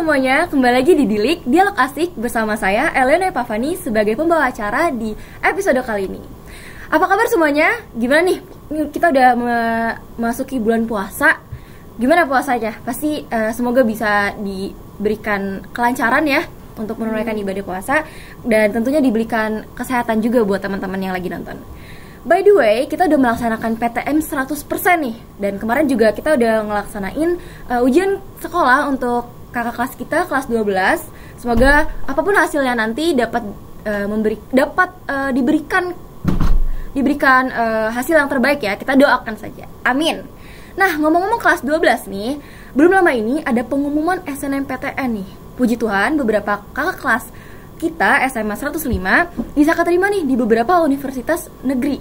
semuanya, kembali lagi di Dilik, Dialog Asik bersama saya, Elena Epafani sebagai pembawa acara di episode kali ini. Apa kabar semuanya? Gimana nih? Kita udah memasuki bulan puasa. Gimana puasanya? Pasti semoga bisa diberikan kelancaran ya untuk menunaikan ibadah puasa. Dan tentunya diberikan kesehatan juga buat teman-teman yang lagi nonton. By the way, kita udah melaksanakan PTM 100% nih. Dan kemarin juga kita udah ngelaksanain ujian sekolah untuk kakak kelas kita, kelas 12. Semoga apapun hasilnya nanti dapat diberikan hasil yang terbaik ya. Kita doakan saja. Amin. Nah, ngomong-ngomong kelas 12 nih, belum lama ini ada pengumuman SNMPTN nih. Puji Tuhan, beberapa kakak kelas kita SMA 105 bisa keterima nih di beberapa universitas negeri.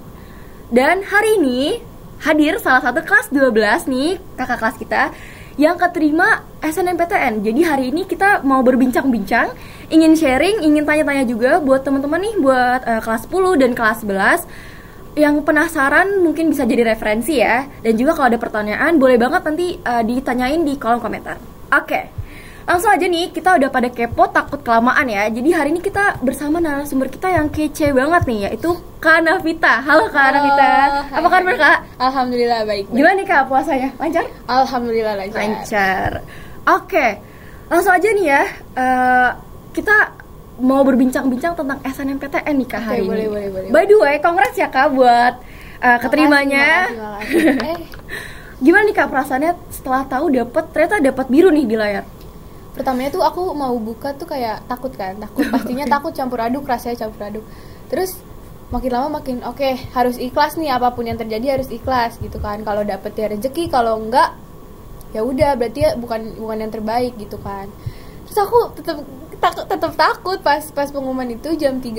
Dan hari ini hadir salah satu kelas 12 nih, kakak kelas kita yang keterima SNMPTN. Jadi hari ini kita mau berbincang-bincang, ingin sharing, ingin tanya-tanya juga buat teman-teman nih, buat kelas 10 dan kelas 11 yang penasaran mungkin bisa jadi referensi ya. Dan juga kalau ada pertanyaan boleh banget nanti ditanyain di kolom komentar. Oke. Langsung aja nih, kita udah pada kepo takut kelamaan ya. Jadi hari ini kita bersama narasumber kita yang kece banget nih, yaitu Kak Navita. Halo Kak Navita, apa kabar Kak? Alhamdulillah baik. Gimana nih Kak puasanya? Lancar? Alhamdulillah lancar. Lancar. Oke, langsung aja nih ya. Kita mau berbincang-bincang tentang SNMPTN nih Kak hari ini. Boleh. By the way, congrats ya Kak buat keterimanya. Makasih. Gimana nih Kak perasaannya setelah tahu ternyata dapat biru nih di layar? Pertamanya tuh aku mau buka tuh kayak takut pastinya takut, campur aduk, rasanya campur aduk. Terus makin lama makin oke, harus ikhlas nih, apapun yang terjadi harus ikhlas gitu kan. Kalau dapet ya rezeki, kalau enggak ya udah berarti ya bukan yang terbaik gitu kan. Terus aku tetap takut pas pengumuman itu jam 3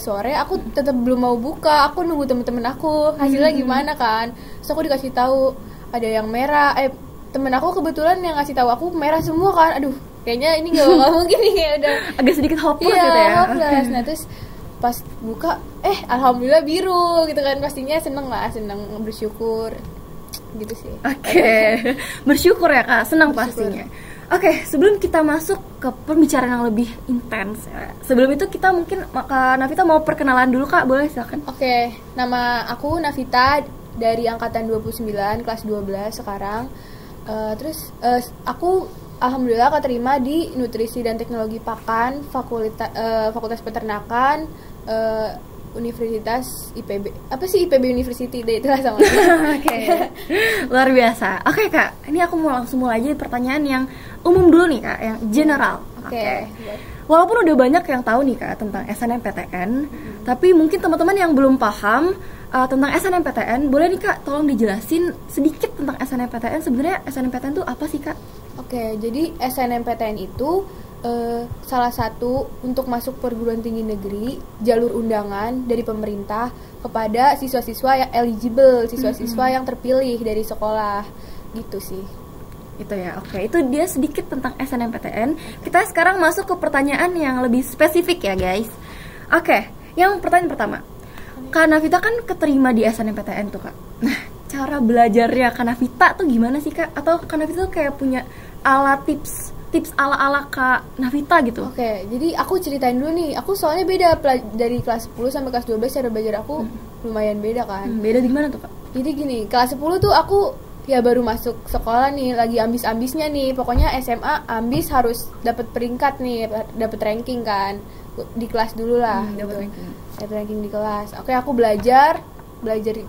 sore, aku tetap belum mau buka. Aku nunggu temen-temen aku hasilnya gimana kan. Terus aku dikasih tahu ada yang merah, temen aku kebetulan yang ngasih tahu aku merah semua kan. Aduh, kayaknya ini nggak mungkin nih, kayak udah agak sedikit hopeless gitu ya. Hopeless. Nah terus pas buka, alhamdulillah biru gitu kan. Pastinya seneng bersyukur gitu sih. Oke. Bersyukur ya Kak, senang pastinya. Oke, sebelum kita masuk ke pembicaraan yang lebih intens ya. Sebelum itu kita mungkin Kak Navita mau perkenalan dulu Kak, boleh silakan. Oke, nama aku Navita dari angkatan 29 kelas 12 sekarang. Terus aku alhamdulillah keterima di Nutrisi dan Teknologi Pakan, Fakultas Peternakan, Universitas IPB. Apa sih IPB University deh, itulah sama. Oke. Luar biasa. Oke Kak, ini aku mau langsung mulai aja pertanyaan yang umum dulu nih Kak, yang general. Oke. Walaupun udah banyak yang tahu nih Kak tentang SNMPTN, tapi mungkin teman-teman yang belum paham tentang SNMPTN, boleh nih Kak tolong dijelasin sedikit tentang SNMPTN. Sebenarnya SNMPTN itu apa sih Kak? Oke, jadi SNMPTN itu salah satu untuk masuk perguruan tinggi negeri, jalur undangan dari pemerintah kepada siswa-siswa yang eligible, siswa-siswa yang terpilih dari sekolah gitu sih. Itu ya, oke. Itu dia sedikit tentang SNMPTN. Kita sekarang masuk ke pertanyaan yang lebih spesifik ya guys. Oke, yang pertanyaan pertama, Kak Navita kan keterima di SNMPTN tuh Kak. Nah, cara belajarnya Kak Navita tuh gimana sih Kak? Atau Kak Navita tuh kayak punya tips ala-ala Kak Navita gitu? Oke, jadi aku ceritain dulu nih. Aku soalnya beda dari kelas 10 sampai kelas 12, cara belajar aku lumayan beda kan. Beda di mana tuh Kak? Jadi gini, kelas 10 tuh aku ya baru masuk sekolah nih, lagi ambis-ambisnya nih. Pokoknya SMA ambis harus dapat peringkat nih, dapat ranking kan. Di kelas dulu lah gitu. Dapat ranking di kelas. Oke, aku belajar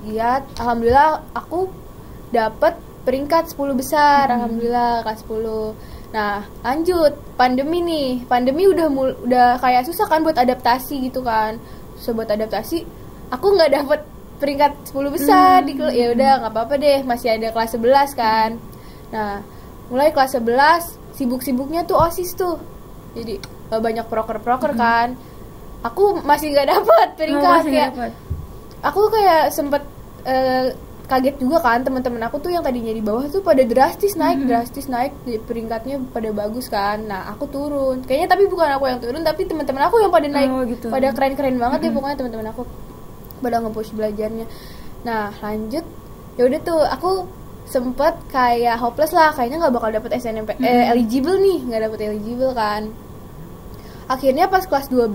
giat. Alhamdulillah aku dapat peringkat 10 besar. Alhamdulillah kelas 10. Nah, lanjut pandemi nih. Pandemi udah kayak susah kan buat adaptasi gitu kan. Susah buat adaptasi. Aku nggak dapet peringkat 10 besar ya udah nggak apa-apa deh, masih ada kelas 11 kan. Nah, mulai kelas 11 sibuk-sibuknya tuh OSIS tuh. Jadi banyak proker kan. Aku masih nggak dapet peringkat ya. Aku kayak sempet kaget juga kan, teman-teman aku tuh yang tadinya di bawah tuh pada drastis naik peringkatnya pada bagus kan. Nah, aku turun. Kayaknya tapi bukan aku yang turun, tapi teman-teman aku yang pada naik. Gitu. Pada keren-keren banget ya pokoknya teman-teman aku pada nge-push belajarnya. Nah, lanjut. Ya udah tuh aku sempet kayak hopeless lah, kayaknya nggak bakal dapet eligible nih, nggak dapet eligible kan. Akhirnya pas kelas 12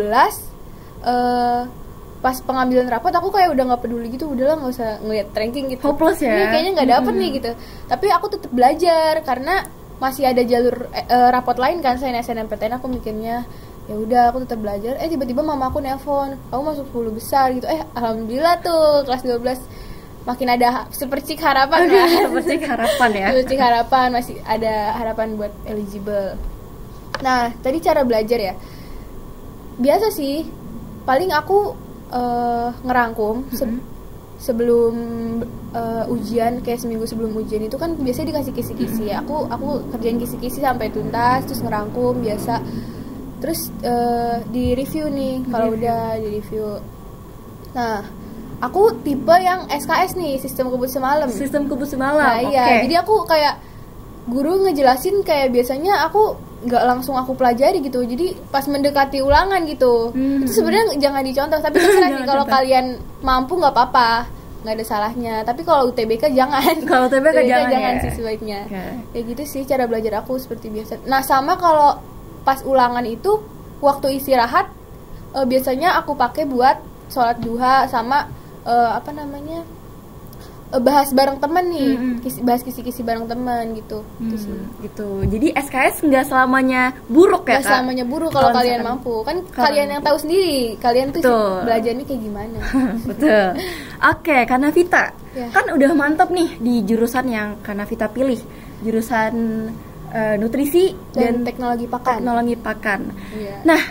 pas pengambilan rapat aku kayak udah nggak peduli gitu, udahlah nggak usah ngeliat ranking gitu, hopeless ya, ini kayaknya nggak dapet nih gitu. Tapi aku tetap belajar karena masih ada jalur rapot lain kan selain SNMPTN. Aku mikirnya ya udah aku tetap belajar. Tiba-tiba mama aku nelpon, kamu masuk 10 besar gitu. Alhamdulillah tuh kelas 12 makin ada sepercik harapan kan. Sepercik harapan ya. Sepercik harapan, masih ada harapan buat eligible. Nah tadi cara belajar ya, biasa sih, paling aku ngerangkum sebelum ujian, kayak seminggu sebelum ujian itu kan biasanya dikasih kisi-kisi ya. Aku kerjain kisi-kisi sampai tuntas, terus ngerangkum biasa, terus di review nih kalau udah di review. Nah aku tipe yang SKS nih, sistem kebut semalam. Nah iya, jadi aku kayak guru ngejelasin kayak biasanya aku nggak langsung aku pelajari gitu, jadi pas mendekati ulangan gitu. Itu sebenarnya jangan dicontoh, tapi terserah sih, kalau kalian mampu nggak apa-apa, nggak ada salahnya. Tapi kalau UTBK jangan. Kalau UTBK jangan sih sebaiknya. Kayak gitu sih cara belajar aku seperti biasa. Nah sama kalau pas ulangan itu waktu istirahat biasanya aku pakai buat sholat duha sama bahas bareng teman nih, bahas kisi-kisi bareng teman gitu. Gitu. Jadi SKS nggak selamanya buruk ya, Kak? Nggak selamanya buruk kalau kalian mampu. Kan kalian yang tahu sendiri, kalian tuh belajarnya kayak gimana. Betul. Oke, Kanavita. Kan udah mantap nih di jurusan yang Kanavita pilih. Jurusan nutrisi dan teknologi pakan. Nah,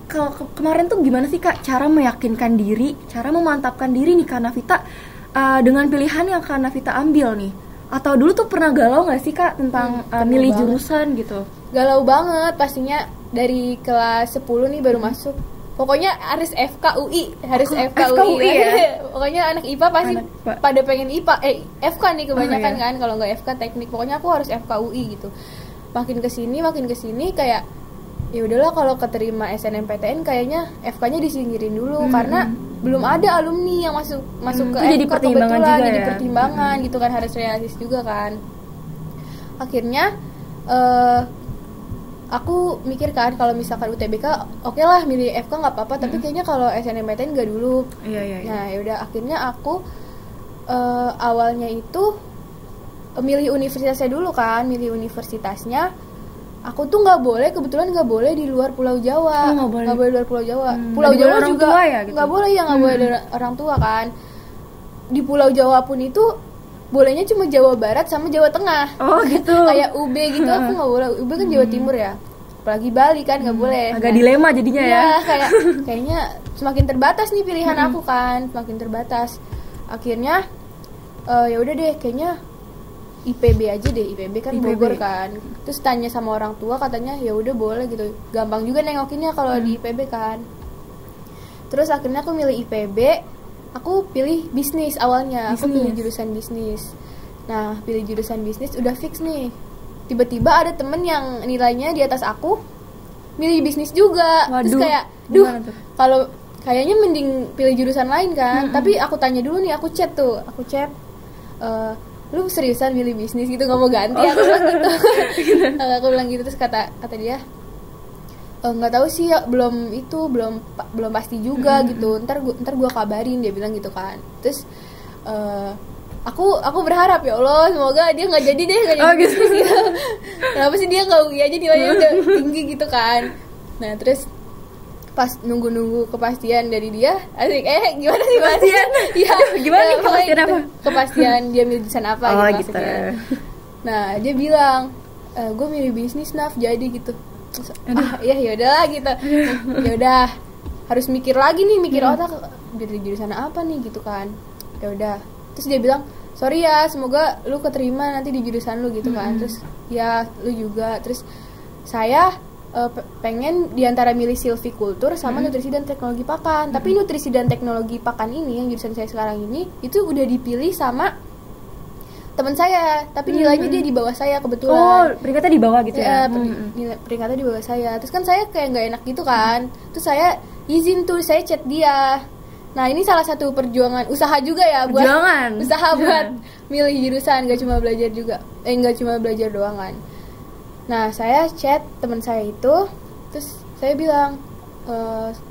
kalau kemarin tuh gimana sih Kak cara meyakinkan diri, cara memantapkan diri nih Kanavita dengan pilihan yang Kanavita ambil nih? Atau dulu tuh pernah galau nggak sih Kak tentang milih jurusan gitu? Galau banget pastinya, dari kelas 10 nih baru masuk. Pokoknya harus FKUI, FKUI ya. Pokoknya anak IPA pasti pada pengen IPA, FK nih kebanyakan kan, kalau nggak FK teknik. Pokoknya aku harus FKUI gitu. Makin kesini kayak ya udahlah, kalau keterima SNMPTN kayaknya FK-nya disingkirin dulu karena belum ada alumni yang masuk ke jadi FK pertimbangan kebetulan juga jadi ya? Pertimbangan gitu kan, harus realistis juga kan. Akhirnya aku mikir kan kalau misalkan UTBK oke lah milih FK nggak apa-apa, tapi kayaknya kalau SNMPTN nggak dulu. Nah yaudah akhirnya aku awalnya itu milih universitasnya dulu kan, milih universitasnya. Aku tuh kebetulan nggak boleh di luar Pulau Jawa. Nggak boleh di luar Pulau Jawa. Pulau Jawa juga gitu? Nggak boleh ya, nggak boleh ada orang tua kan. Di Pulau Jawa pun itu bolehnya cuma Jawa Barat sama Jawa Tengah. Oh gitu. Kayak UB gitu aku nggak boleh. UB kan Jawa Timur ya. Apalagi Bali kan nggak boleh. Agak dilema jadinya ya. Kayaknya semakin terbatas nih pilihan aku kan, semakin terbatas. Akhirnya ya udah deh, kayaknya IPB aja deh, IPB kan Bogor kan. Terus tanya sama orang tua, katanya ya udah boleh gitu. Gampang juga nengokinnya kalau di IPB kan. Terus akhirnya aku milih IPB. Aku pilih bisnis awalnya. Aku pilih jurusan bisnis. Nah, pilih jurusan bisnis udah fix nih. Tiba-tiba ada temen yang nilainya di atas aku milih bisnis juga. Terus kayak, kalau kayaknya mending pilih jurusan lain kan. Tapi aku tanya dulu nih, aku chat lu seriusan milih bisnis gitu, nggak mau ganti? Aku bilang gitu. Aku bilang gitu, terus kata dia nggak tahu sih ya, belum pasti juga gitu, ntar gua kabarin, dia bilang gitu kan. Terus aku berharap ya Allah semoga dia nggak jadi bisnis gitu. Kenapa sih dia nggak UI aja nilainya udah tinggi gitu kan. Nah terus pas nunggu kepastian dari dia, asik gimana sih kepastian? Ya, gimana nih kepastian apa? Kepastian dia milih jurusan apa gitu. Nah dia bilang, gue milih bisnis Naf, jadi gitu. Ya udahlah gitu. Ya udah harus mikir lagi nih, mikir otak dari jurusan apa nih gitu kan. Ya udah. Terus dia bilang, sorry ya, semoga lu keterima nanti di jurusan lu gitu kan. Terus ya lu juga. Terus saya pengen diantara milih silvikultur sama nutrisi dan teknologi pakan. Tapi nutrisi dan teknologi pakan ini yang jurusan saya sekarang ini itu udah dipilih sama teman saya, tapi nilainya dia di bawah saya kebetulan. Oh, peringkatnya di bawah gitu ya? Peringkatnya di bawah saya. Terus kan saya kayak nggak enak gitu kan. Terus saya izin tuh, saya chat dia Nah ini salah satu perjuangan usaha juga ya buat usaha buat milih jurusan, gak cuma belajar juga, gak cuma belajar doang kan. Nah saya chat teman saya itu, terus saya bilang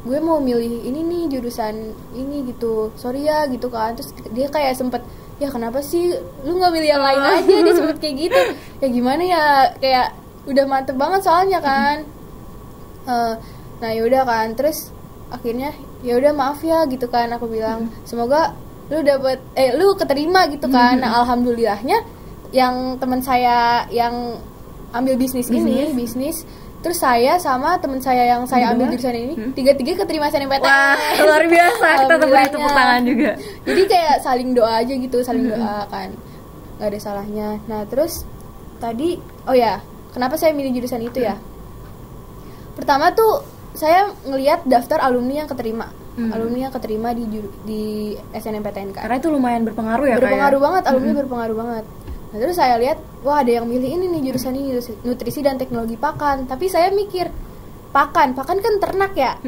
gue mau milih ini nih jurusan ini gitu, sorry ya gitu kan. Terus dia kayak sempet, ya kenapa sih lu nggak milih yang lain aja, dia sempet kayak gitu. Ya gimana ya, kayak udah mantep banget soalnya kan. Nah yaudah kan, terus akhirnya ya udah maaf ya gitu kan, aku bilang semoga lu keterima gitu kan. Nah alhamdulillahnya yang teman saya yang ambil bisnis, terus saya sama teman saya yang saya ambil jurusan ini tiga-tiga keterima SNMPTN. Wah luar biasa, kita beri tepuk tangan juga. Jadi kayak saling doa aja gitu, saling doa kan, nggak ada salahnya. Nah terus tadi kenapa saya milih jurusan itu ya? Pertama tuh saya ngelihat daftar alumni yang keterima, di SNMPTN kan. Karena itu lumayan berpengaruh ya. Berpengaruh banget, alumni berpengaruh banget. Nah terus saya lihat, wah ada yang milih ini nih jurusan ini, nutrisi dan teknologi pakan. Tapi saya mikir, pakan kan ternak ya.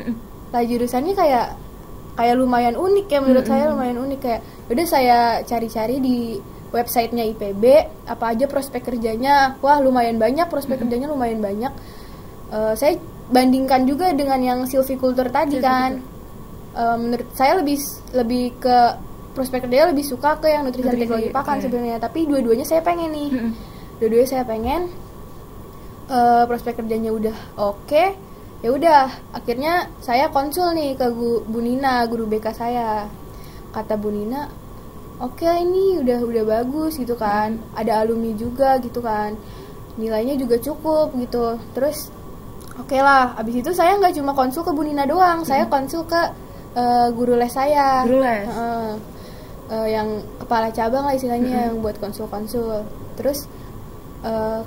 Lah jurusannya kayak lumayan unik ya, menurut saya lumayan unik. Kayak udah saya cari-cari di websitenya IPB, apa aja prospek kerjanya. Wah lumayan banyak, prospek kerjanya lumayan banyak. Saya bandingkan juga dengan yang silviculture tadi kan. Menurut saya lebih ke prospek kerja, lebih suka ke yang nutrisi dan teknologi pakan sebenarnya. Tapi dua-duanya saya pengen nih. Dua-duanya saya pengen. Prospek kerjanya udah oke. Ya udah, akhirnya saya konsul nih ke Bu Nina, guru BK saya. Kata Bu Nina, oke ini udah bagus gitu kan. Ada alumni juga gitu kan. Nilainya juga cukup gitu. Terus oke lah, abis itu saya nggak cuma konsul ke Bu Nina doang, saya konsul ke guru les saya. Guru les? Yang kepala cabang lah istilahnya, yang buat konsul-konsul. Terus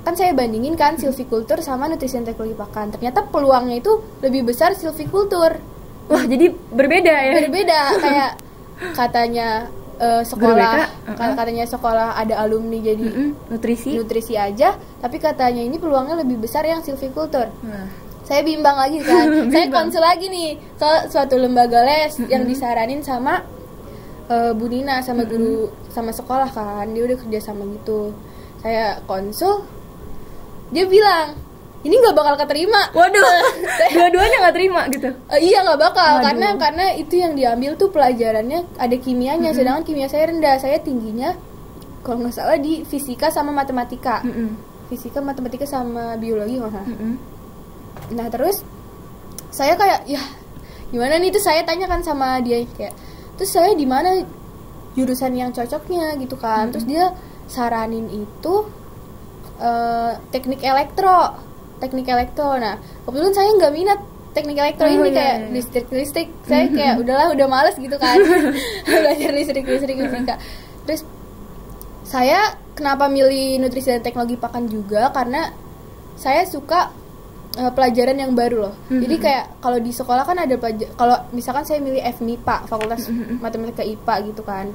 kan saya bandingin kan silviculture sama nutrisi dan teknologi pakan. Ternyata peluangnya itu lebih besar silviculture. Wah jadi berbeda ya? Berbeda, kayak katanya katanya sekolah ada alumni jadi nutrisi aja, tapi katanya ini peluangnya lebih besar yang silviculture. Saya bimbang lagi kan. Saya konsul lagi nih ke suatu lembaga les yang disaranin sama Bu Nina, sama guru, sama sekolah kan. Dia udah kerja sama gitu. Saya konsul, dia bilang ini nggak bakal keterima. Waduh, dua-duanya nggak terima gitu. Iya nggak bakal. Karena itu yang diambil tuh pelajarannya ada kimianya, sedangkan kimia saya rendah. Saya tingginya kalau nggak salah di fisika sama matematika. Fisika, matematika sama biologi nggak salah. Nah terus saya kayak ya gimana nih, itu saya tanyakan sama dia kayak, terus saya di mana jurusan yang cocoknya gitu kan. Terus dia saranin itu teknik elektro. Nah kebetulan saya nggak minat teknik elektro ini, kayak listrik. Saya kayak udah males gitu kan belajar listrik fisika. Terus saya kenapa milih nutrisi dan teknologi pakan juga karena saya suka pelajaran yang baru loh. Jadi kayak kalau di sekolah kan ada kalau misalkan saya milih FMIPA, Fakultas Matematika IPA gitu kan.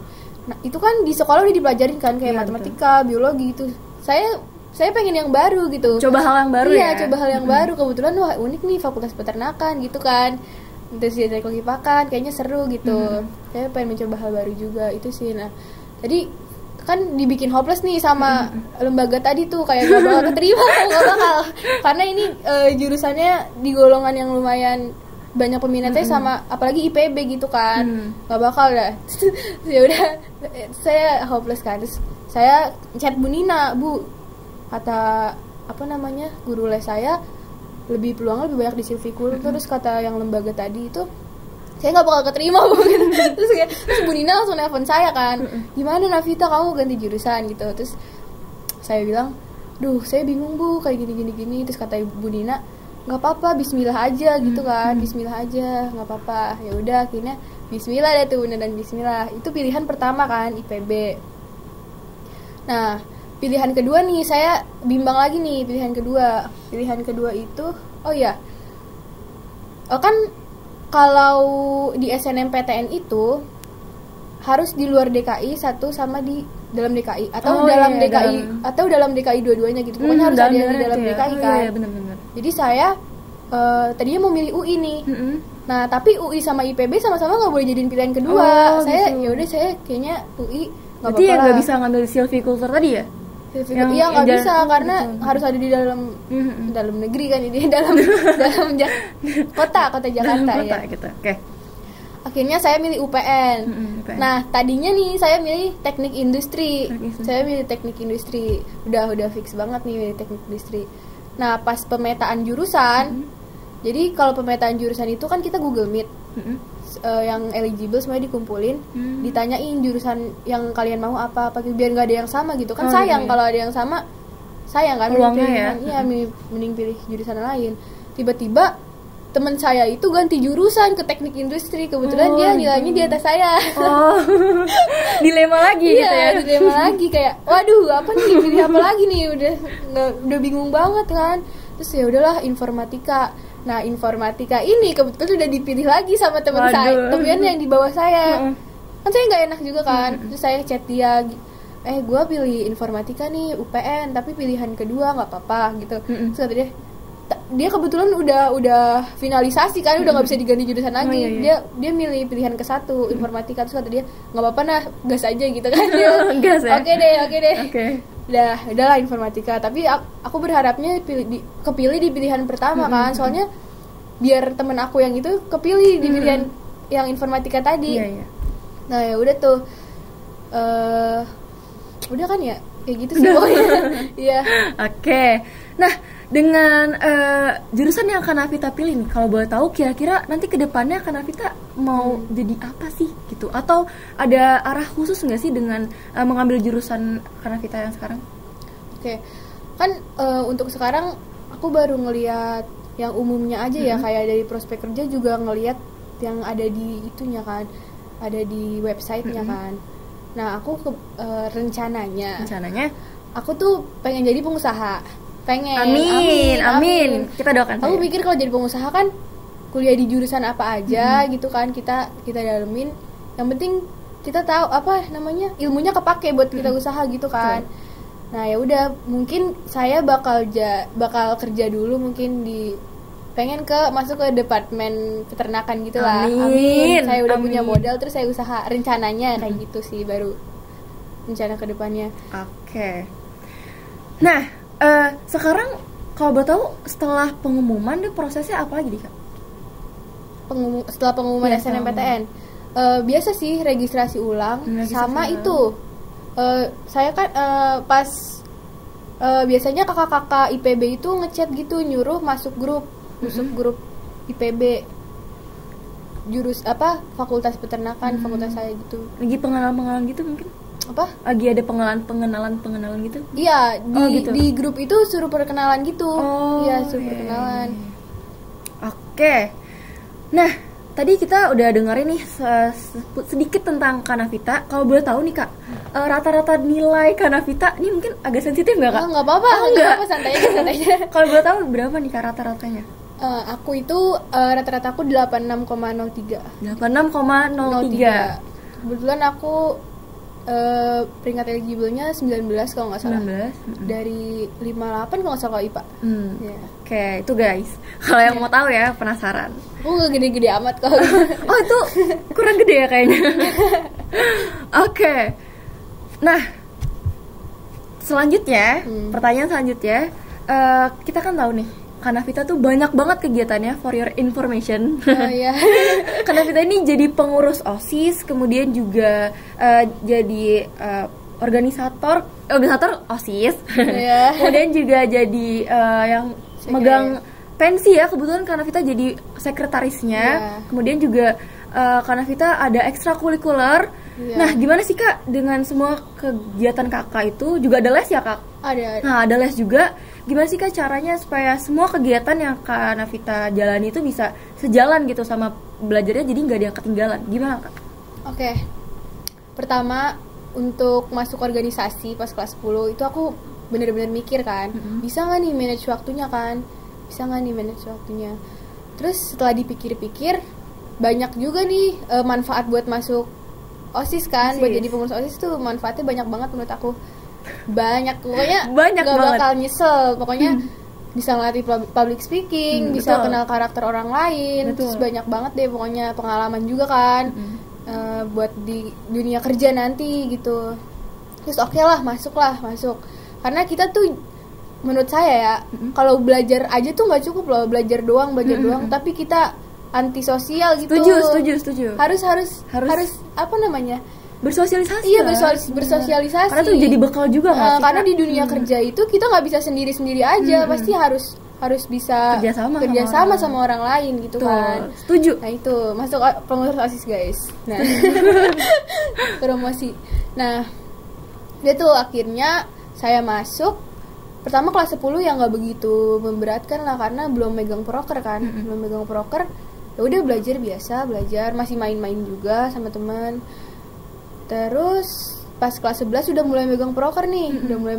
Nah, itu kan di sekolah udah dipelajarin kan kayak matematika, biologi gitu. Saya pengen yang baru gitu. Coba hal yang baru ya. Iya, coba hal yang baru. Kebetulan wah unik nih Fakultas Peternakan gitu kan. Nutrisi dan teknologi pakan kayaknya seru gitu. Saya pengen mencoba hal baru juga itu sih. Nah, tadi kan dibikin hopeless nih sama lembaga tadi tuh, kayak gak bakal keterima, gak bakal karena ini jurusannya di golongan yang lumayan banyak peminatnya sama apalagi IPB gitu kan. Gak bakal dah. Ya udah saya hopeless kan. Terus saya chat Bu Nina, Bu kata guru les saya peluangnya lebih banyak di silviculture. Terus kata yang lembaga tadi itu saya nggak bakal keterima Bu gitu. Terus Bu Nina langsung nelfon saya kan, gimana Navita kamu ganti jurusan gitu. Terus saya bilang, duh saya bingung Bu kayak gini. Terus kata Bu Nina, nggak apa-apa, Bismillah aja gitu kan, Bismillah aja nggak apa-apa. Ya udah akhirnya Bismillah deh tuh, beneran Bismillah. Itu pilihan pertama kan IPB. Nah pilihan kedua nih saya bimbang lagi nih. Pilihan kedua itu kan kalau di SNMPTN itu harus di luar DKI satu sama di dalam DKI atau dalam DKI dua-duanya gitu. Pokoknya harus ada yang di dalam DKI kan. Iya, benar-benar. Jadi saya tadinya mau milih UI nih. Nah, tapi UI sama IPB sama-sama nggak boleh jadiin pilihan kedua. Saya gitu. ya udah saya kayaknya UI nggak Berarti apa-apa ya nggak lah. bisa ngambil silviculture tadi ya? Iya nggak bisa karena harus ada di dalam negeri kan ini dalam kota Jakarta kota, ya. gitu. Oke. Akhirnya saya milih UPN. UPN. Nah tadinya nih saya milih teknik industri. Saya milih teknik industri. Udah fix banget nih milih teknik industri. Nah pas pemetaan jurusan, jadi kalau pemetaan jurusan itu kan kita Google Meet. Yang eligible semuanya dikumpulin, ditanyain jurusan yang kalian mau apa biar nggak ada yang sama gitu kan. Sayang kalau ada yang sama, sayang kan peluangnya ya. Iya mending pilih jurusan lain. Tiba-tiba teman saya itu ganti jurusan ke teknik industri, kebetulan dia nilainya di atas saya. Dilema lagi gitu ya. Iya, dilema lagi kayak waduh apa nih, pilih apa lagi nih, udah bingung banget kan. Terus ya udahlah informatika. Nah informatika ini kebetulan udah dipilih lagi sama teman saya, teman yang di bawah saya. Kan saya nggak enak juga kan. Terus saya chat dia, gue pilih informatika nih UPN tapi pilihan kedua nggak apa-apa gitu. Terus kata dia kebetulan udah finalisasi kan, udah nggak bisa diganti jurusan lagi. Dia milih pilihan ke satu informatika. Terus kata dia nggak apa-apa nah, gas aja gitu kan. Gas ya. Oke deh. Udahlah informatika, tapi aku berharapnya kepilih di pilihan pertama kan, soalnya biar temen aku yang itu kepilih di pilihan yang informatika tadi. Nah ya udah tuh, udah kan ya kayak gitu sih pokoknya. Iya. Oke. Nah dengan jurusan yang Kanavita pilih nih, kalau boleh tahu kira-kira nanti kedepannya Kanavita mau jadi apa sih gitu, atau ada arah khusus nggak sih dengan mengambil jurusan Kanavita yang sekarang? Oke, kan untuk sekarang aku baru ngelihat yang umumnya aja ya, kayak dari prospek kerja juga ngelihat yang ada di itunya kan, ada di websitenya kan. Nah aku rencananya aku tuh pengen jadi pengusaha. Amin. Kita doakan. Aku pikir kalau jadi pengusaha kan kuliah di jurusan apa aja gitu kan, kita dalemin. Yang penting kita tahu apa namanya, ilmunya kepake buat kita usaha gitu kan. Nah ya udah, mungkin saya bakal kerja dulu, mungkin masuk ke departemen peternakan gitulah. Amin. Saya udah punya modal, terus saya usaha, rencananya kayak gitu sih, baru rencana ke depannya. Oke. Nah sekarang kalau boleh tahu setelah pengumuman deh prosesnya apa lagi Kak? Setelah pengumuman SNMPTN biasa sih registrasi ulang sama itu saya kan pas biasanya kakak-kakak IPB itu ngechat gitu, nyuruh masuk grup IPB jurus fakultas peternakan, fakultas saya gitu. Lagi pengenalan gitu mungkin? Lagi ada pengenalan gitu? Iya, di grup itu suruh perkenalan gitu. Iya, suruh perkenalan. Oke. Nah, tadi kita udah dengerin nih sedikit tentang Kanavita. Kalau boleh tahu nih Kak, rata-rata nilai Kanavita ini mungkin agak sensitif nggak Kak? Nggak apa-apa, santai aja. Kalau boleh tahu berapa nih Kak rata-ratanya? Aku itu rata-rata aku 86,03. 86,03. Kebetulan aku peringkat eligible-nya 19 kalau nggak salah. 19. Dari 58 kalau nggak salah IPA. Oke, itu guys. Kalau yang mau tahu ya, penasaran. Aku nggak gede-gede amat kalau. Oh, itu kurang gede ya kayaknya. Oke. Nah, selanjutnya, pertanyaan selanjutnya, kita kan tahu nih, Kanavita tuh banyak banget kegiatannya, for your information. Iya. Kanavita ini jadi pengurus OSIS, kemudian juga jadi organisator OSIS. Iya. Kemudian juga jadi yang megang pensi ya, kebetulan Kanavita jadi sekretarisnya. Iya. Kemudian juga Kanavita ada ekstrakurikuler. Iya. Nah, gimana sih Kak dengan semua kegiatan Kakak itu? Juga ada les ya Kak? Ada. Nah, ada les juga. Gimana sih Kak caranya supaya semua kegiatan yang Kanavita jalani itu bisa sejalan gitu sama belajarnya, jadi nggak ada yang ketinggalan? Gimana Kak? Oke. Pertama, untuk masuk organisasi pas kelas 10 itu aku bener-bener mikir kan, bisa nggak nih manage waktunya kan? Terus setelah dipikir-pikir, banyak juga nih manfaat buat masuk OSIS kan, buat jadi pengurus OSIS tuh manfaatnya banyak banget menurut aku. Pokoknya gak bakal nyesel. Pokoknya bisa ngelatih public speaking, bisa betul. kenal karakter orang lain, Betul. terus banyak banget deh pokoknya pengalaman juga kan buat di dunia kerja nanti gitu. Terus oke lah masuk, karena kita tuh menurut saya ya kalau belajar aja tuh nggak cukup loh, belajar doang, tapi kita antisosial gitu. Setuju. Harus apa namanya? Bersosialisasi. Iya, bersosialisasi. Karena tuh jadi bekal juga nggak sih, karena Kak? di dunia kerja itu kita nggak bisa sendiri aja, pasti harus bisa kerjasama sama orang lain gitu. Betul. Kan. Setuju. Nah itu masuk pengurus OSIS guys. Nah promosi. Nah dia tuh akhirnya saya masuk. Pertama kelas 10 yang nggak begitu memberatkan lah karena belum megang proker kan, belum megang proker. Ya udah belajar biasa, masih main-main juga sama teman. Terus pas kelas 11 udah mulai megang proker nih, udah mulai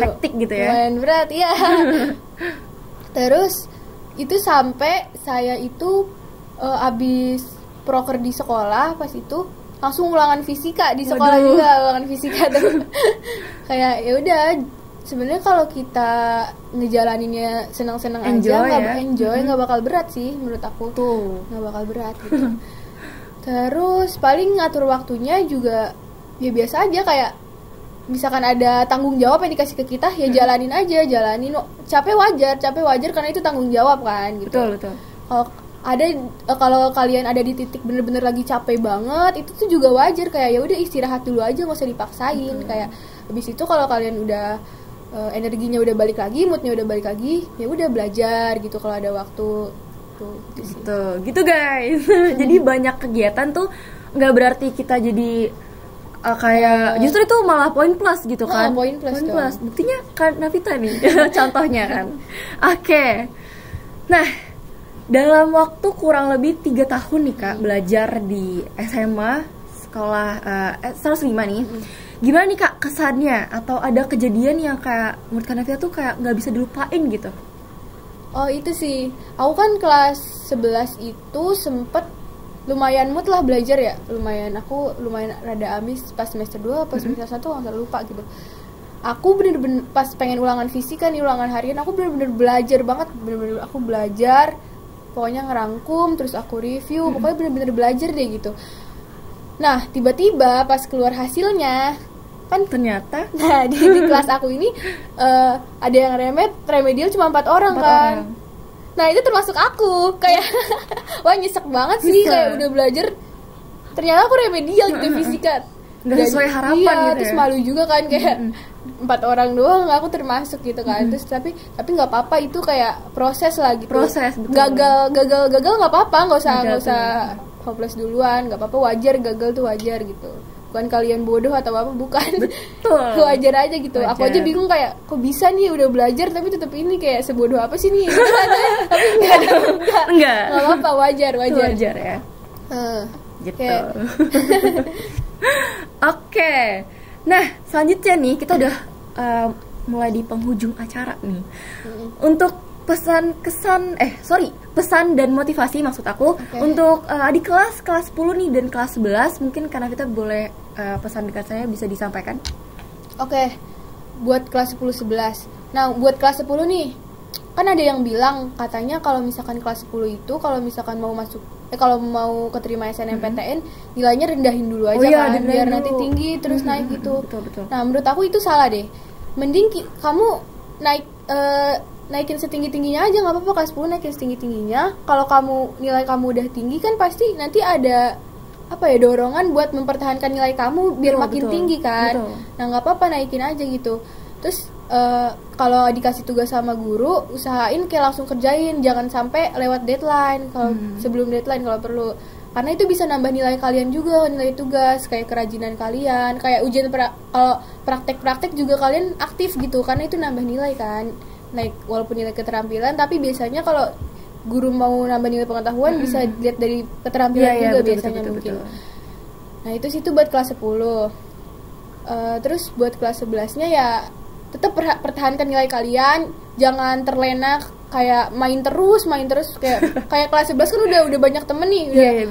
hektik gitu ya. Lumayan berat ya. Terus itu sampai saya itu abis proker di sekolah, pas itu langsung ulangan fisika di sekolah. Waduh. Juga ulangan fisika tuh. Kayak ya udah, sebenarnya kalau kita ngejalaninnya senang-senang aja, nggak bakal berat sih menurut aku. Tuh nggak bakal berat gitu. Terus paling ngatur waktunya juga ya biasa aja, kayak misalkan ada tanggung jawab yang dikasih ke kita ya jalanin. Capek wajar karena itu tanggung jawab kan gitu. Betul. Kalau kalian ada di titik bener-bener lagi capek banget, itu tuh juga wajar, kayak ya udah istirahat dulu aja, nggak usah dipaksain. Kayak habis itu kalau kalian udah energinya udah balik lagi, moodnya udah balik lagi, ya udah belajar gitu kalau ada waktu. Gitu guys. Jadi banyak kegiatan tuh nggak berarti kita jadi kayak justru itu malah poin plus gitu kan. Poin plus. Buktinya kan Navita nih contohnya kan. Oke. Nah, dalam waktu kurang lebih 3 tahun nih Kak belajar di SMA sekolah 105 nih. Gimana nih Kak kesannya, atau ada kejadian yang kayak menurut Kak Navita tuh kayak nggak bisa dilupain gitu? Oh itu sih, aku kan kelas 11 itu sempet lumayan mood lah belajar ya. Aku lumayan rada amis pas semester 2, pas semester 1 nggak lupa gitu. Aku bener-bener pas pengen ulangan fisika nih, ulangan harian, aku bener-bener belajar banget. Bener-bener aku belajar, pokoknya ngerangkum, terus aku review, pokoknya bener-bener belajar deh gitu. Nah tiba-tiba pas keluar hasilnya, kan ternyata di kelas aku ini ada yang remedial cuma 4 orang kan. Nah itu termasuk aku, kayak wah nyesek banget sih. Kayak udah belajar ternyata aku remedial gitu fisika, nggak sesuai harapan gitu. Terus malu juga kan, kayak 4 orang doang aku termasuk gitu kan. Terus tapi nggak apa-apa, itu kayak proses lah gitu. Gagal nggak apa-apa, nggak usah hopeless duluan, nggak apa-apa, wajar, gagal tuh wajar gitu. Bukan kalian bodoh atau apa, bukan. Betul. Wajar aja gitu. Wajar. Aku aja bingung kayak kok bisa nih udah belajar tapi tetap ini kayak sebodoh apa sih nih. Tapi enggak apa-apa, wajar ya. Gitu. Oke. Nah, selanjutnya nih kita udah mulai di penghujung acara nih. Untuk pesan dan motivasi maksud aku untuk adik kelas 10 nih dan kelas 11, mungkin karena kita boleh pesan dekat saya bisa disampaikan. Oke. Buat kelas 10 11. Nah, buat kelas 10 nih, kan ada yang bilang katanya kalau misalkan kelas 10 itu kalau misalkan mau masuk kalau mau keterima SNMPTN nilainya rendahin dulu aja kan, biar nanti tinggi terus naik gitu. Betul. Nah, menurut aku itu salah deh. Mending kamu naikin setinggi-tingginya aja, nggak apa-apa, kelas 10 naikin setinggi-tingginya. Kalau nilai kamu udah tinggi kan pasti nanti ada dorongan buat mempertahankan nilai kamu biar makin tinggi kan. Nah nggak apa-apa, naikin aja gitu. Terus kalau dikasih tugas sama guru, usahain kayak langsung kerjain, jangan sampai lewat deadline. Kalau sebelum deadline kalau perlu, karena itu bisa nambah nilai kalian juga, nilai tugas, kayak kerajinan kalian, kayak ujian kalau praktek juga kalian aktif gitu, karena itu nambah nilai kan. Naik walaupun nilai keterampilan, tapi biasanya kalau guru mau nambah nilai pengetahuan bisa dilihat dari keterampilan juga, biasanya mungkin. Nah itu sih buat kelas 10. Terus buat kelas 11-nya ya tetap pertahankan nilai kalian, jangan terlena kayak main terus kayak kelas 11 kan udah banyak temen nih,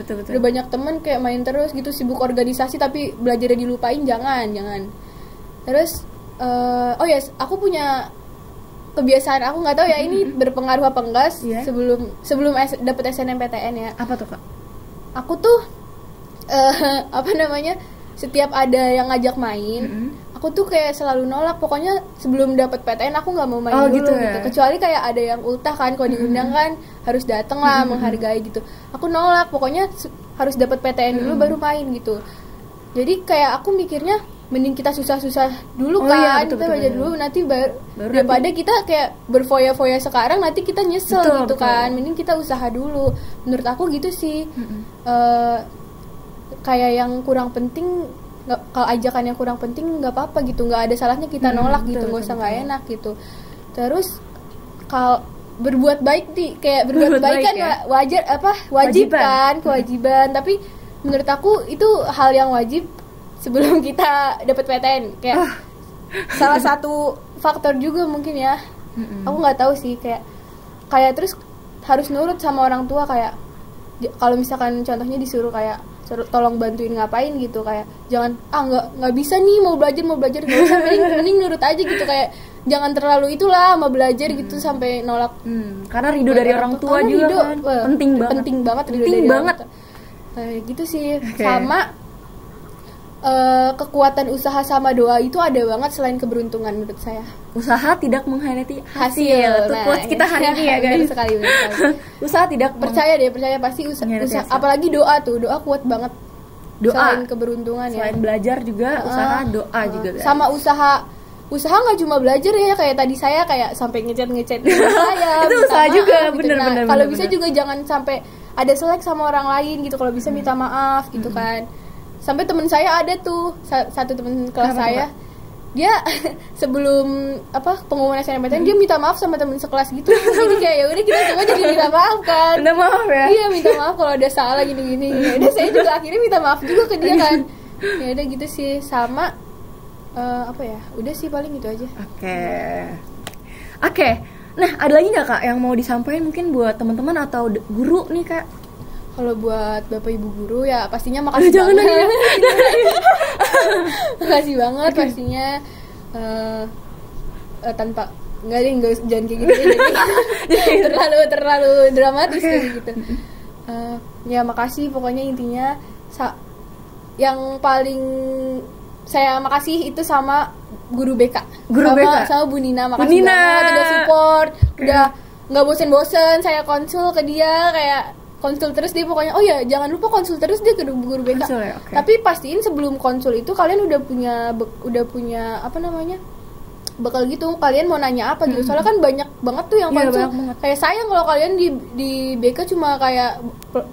betul. Udah banyak temen kayak main terus gitu, sibuk organisasi tapi belajarnya dilupain, jangan. Terus aku punya kebiasaan aku nggak tahu ya ini berpengaruh apa enggak. Iya. Sebelum dapat SNMPTN ya. Apa tuh, Kak? Aku tuh apa namanya? Setiap ada yang ngajak main, aku tuh kayak selalu nolak. Pokoknya sebelum dapat PTN aku nggak mau main dulu gitu. Kecuali kayak ada yang ultah kan, kalau diundang kan harus dateng lah, menghargai gitu. Aku nolak. Pokoknya harus dapat PTN dulu baru main gitu. Jadi kayak aku mikirnya mending kita susah-susah dulu kan, kita belajar dulu nanti baru daripada kita kayak berfoya-foya sekarang nanti kita nyesel gitu kan. Mending kita usaha dulu. Menurut aku gitu sih. Kayak yang kurang penting, kalau ajakan yang kurang penting nggak apa-apa gitu, nggak ada salahnya kita nolak gitu, nggak usah nggak enak gitu. Terus kalau berbuat baik kayak berbuat baik kan ya? Wajib kan, kewajiban. Tapi menurut aku itu hal yang wajib sebelum kita dapat PTN, kayak salah satu faktor juga mungkin ya. Aku nggak tahu sih, kayak terus harus nurut sama orang tua. Kayak kalau misalkan contohnya disuruh kayak tolong bantuin ngapain gitu, kayak jangan nggak bisa nih mau belajar nggak usah, mending nurut aja gitu. Kayak jangan terlalu itulah mau belajar gitu sampai nolak. Karena ridho dari orang tua juga kan penting banget ridho dari orang tua. Gitu sih. Sama kekuatan usaha sama doa itu ada banget selain keberuntungan menurut saya. Usaha tidak mengkhianati hasil. Itu quotes kita hari ini ya guys. Benar sekali. Usaha tidak percaya pasti usaha. Apalagi doa kuat banget. Doa selain keberuntungan ya. Selain belajar juga usaha doa juga guys. Sama usaha nggak cuma belajar ya, kayak tadi saya kayak sampai ngechat saya. Itu usaha juga bener. Kalau bisa juga jangan sampai ada selek sama orang lain gitu. Kalau bisa minta maaf gitu kan. Sampai temen saya ada tuh satu temen kelas saya, dia sebelum pengumuman SNMPTN dia minta maaf sama temen sekelas gitu. Jadi kayak ya udah kita semua jadi minta maaf kan. Minta maaf ya. Iya, minta maaf kalau ada salah gini. Ya udah saya juga akhirnya minta maaf juga ke dia kan. Ya udah gitu sih. Sama udah sih paling gitu aja. Oke. Nah, ada lagi nggak Kak yang mau disampaikan mungkin buat teman-teman atau guru nih Kak? Kalau buat Bapak Ibu guru ya pastinya makasih banget. Makasih banget pastinya. Tanpa jangan kayak gitu ya. terlalu dramatis kayak gitu. Ya makasih pokoknya intinya yang paling saya makasih itu sama guru BK. Sama Bu Nina, makasih banget udah support, udah nggak bosen-bosen saya konsul ke dia, kayak konsul terus dia pokoknya. Oh ya jangan lupa konsul terus dia ke guru BK. Tapi pastiin sebelum konsul itu kalian udah punya bekal gitu, kalian mau nanya apa gitu. Soalnya kan banyak banget tuh yang konsul. Kayak sayang kalau kalian di BK cuma kayak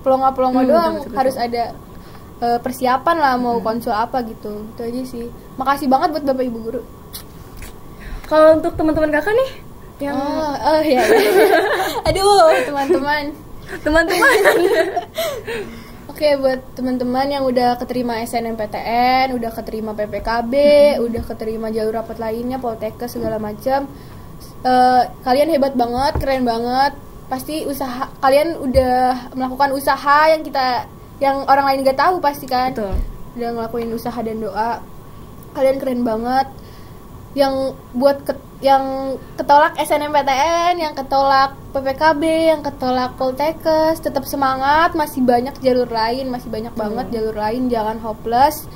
pelongo-pelongo doang. Betul. Harus ada persiapan lah mau konsul apa gitu. Itu aja sih. Makasih banget buat Bapak Ibu guru. Kalau untuk teman-teman Kakak nih yang ya. Aduh, teman-teman. Oke, buat teman-teman yang udah keterima SNMPTN, udah keterima PPKB, udah keterima jalur rapat lainnya, Poltekkes segala macam, kalian hebat banget, keren banget. Pasti kalian udah melakukan usaha yang orang lain gak tahu pasti kan. Betul. Udah ngelakuin usaha dan doa, kalian keren banget. Yang yang ketolak SNMPTN, yang ketolak PPKB, yang ketolak Poltekkes, tetap semangat, masih banyak jalur lain, masih banyak banget jalur lain, jangan hopeless.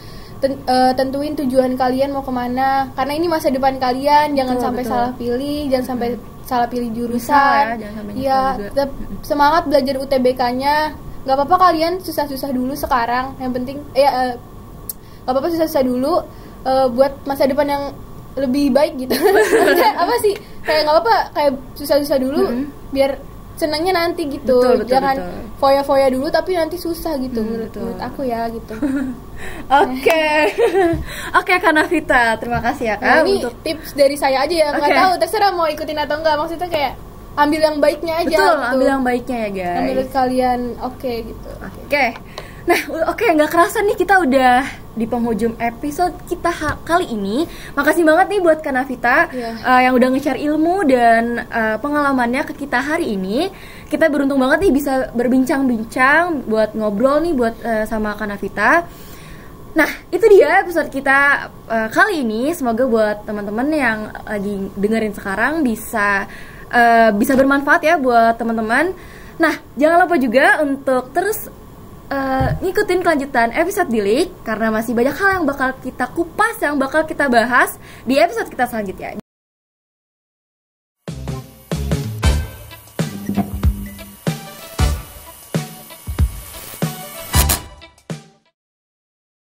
Tentuin tujuan kalian mau kemana, karena ini masa depan kalian, jangan sampai salah pilih, jangan sampai salah pilih jurusan. Ya, tetap semangat belajar UTBK-nya. Gak apa-apa kalian susah-susah dulu sekarang, yang penting gak apa-apa susah-susah dulu buat masa depan yang lebih baik gitu. Apa sih, kayak nggak apa-apa kayak susah-susah dulu biar senangnya nanti gitu. Betul, jangan foya-foya dulu tapi nanti susah gitu. Menurut aku ya gitu. Oke Kak Navita, terima kasih ya Kak. Nah, ini untuk tips dari saya aja ya, nggak tahu terserah mau ikutin atau enggak, maksudnya kayak ambil yang baiknya aja. Betul, gitu. ambil yang baiknya ya guys. Menurut kalian gitu. Nah, nggak kerasa nih kita udah di penghujung episode kita kali ini. Makasih banget nih buat Kak Navita yang udah nge-share ilmu dan pengalamannya ke kita hari ini. Kita beruntung banget nih bisa berbincang-bincang buat ngobrol nih buat sama Kak Navita. Nah, itu dia episode kita kali ini. Semoga buat teman-teman yang lagi dengerin sekarang bisa bermanfaat ya buat teman-teman. Nah, jangan lupa juga untuk terus ngikutin kelanjutan episode Dilik, karena masih banyak hal yang bakal kita kupas, yang bakal kita bahas di episode kita selanjutnya.